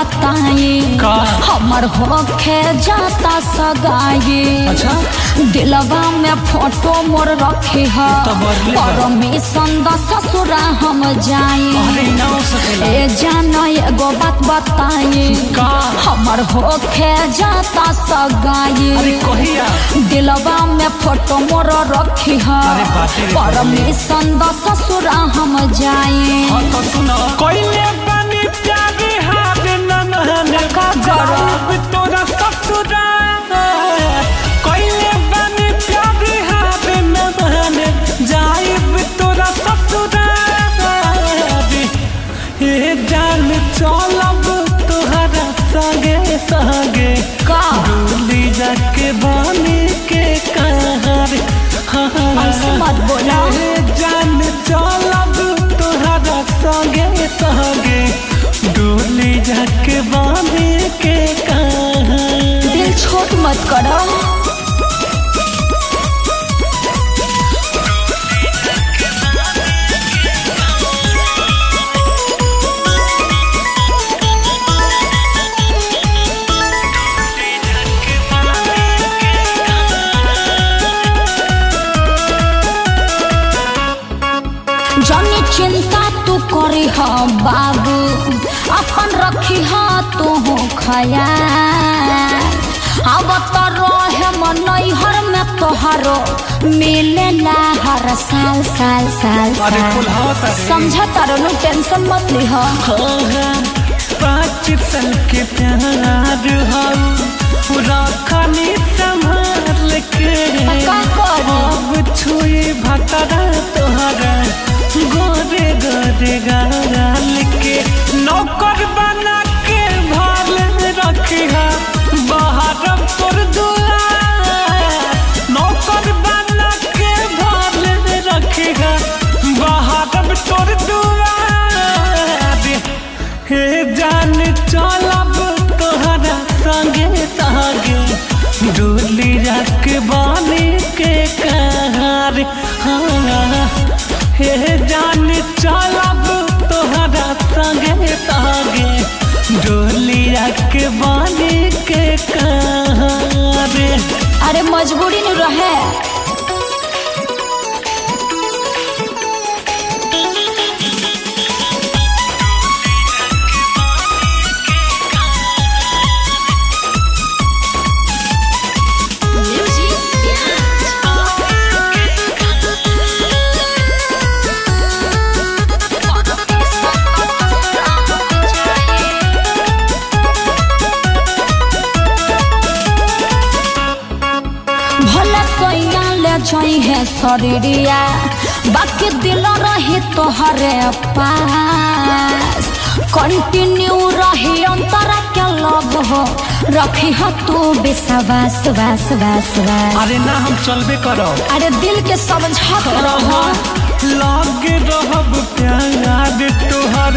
बताई हमर होखे जाता सगाई। अच्छा दिलवा में फोटो मोर रखी है परमिशन द ससुरा हम जाई। ए जानो एगो बात बताई हमर होखे जाता सगाई। दिलवा में फोटो मोर रखी है परमिशन द ससुरा हम जाई। कोइले बनी प्यारी हाथ ननहने जाइब तोरा ससुरा। कोइले बनी प्यारी हाथ ननहने जाइब तोरा ससुरा। ए जान चलब तोहरा संगे संगे डोली जाके बानी के कहर। मत बोला जान चलब तोहरा संगे संगे डोली जाके बांधे के कहर। दिल छोट मत करो। जानी चिंता तू करी हा बाबू अपन रखी हा तू हो खयाल। अब तो रहे मनैहर में तोहरो मिलेला हर साल साल साल साल। समझा तारो नु टेंशन मत लिहा। 5 साल के प्यार हो रखनी संभाल के। अब छुई भतरा तोहरा गोरे गोरे गाल के। नौकर बना के भाल रखिया बाहर तोर दुआर। नौकर बना के भाल रखिया बाहर तोर दुआर। हे जान चलब तोहरा संगे संगे डोली रख बानी के कहर। हे जान चलब तोहरा संगे संगे डोली रख बानी के कहर। अरे मजबूरी नहीं रहे। भला सैया ले जाई है शरीरिया बाकी दिल रही तोहरे पास। कंटिन्यू रही अंतरा के लव हो रखी हो तू विश्वास वास वास वास। अरे ना हम चलबे करो। अरे दिल के समझत रहो। लागे रहब प्यार तोहर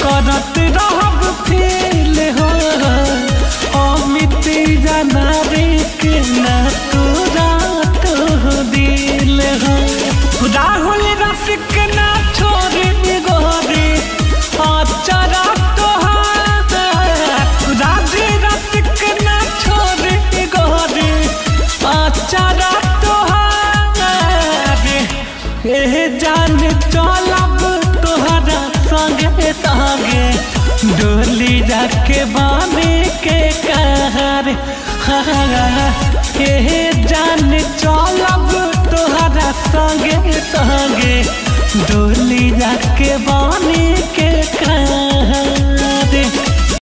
करत रहब फील हो। अमित जाना रे के ना तोरा तो दिल हो। राहुल रसिक ना छोड़ी गोरी आचरा तोहार। राजी रसिक ना छोड़ी गोरी आचरा तोहार। ए जान चलब तोहरा संगे संगे डोली जाके बानी के कहर। ए जान चलब तोहरा संगे संगे डोली जाके बानी के कहर।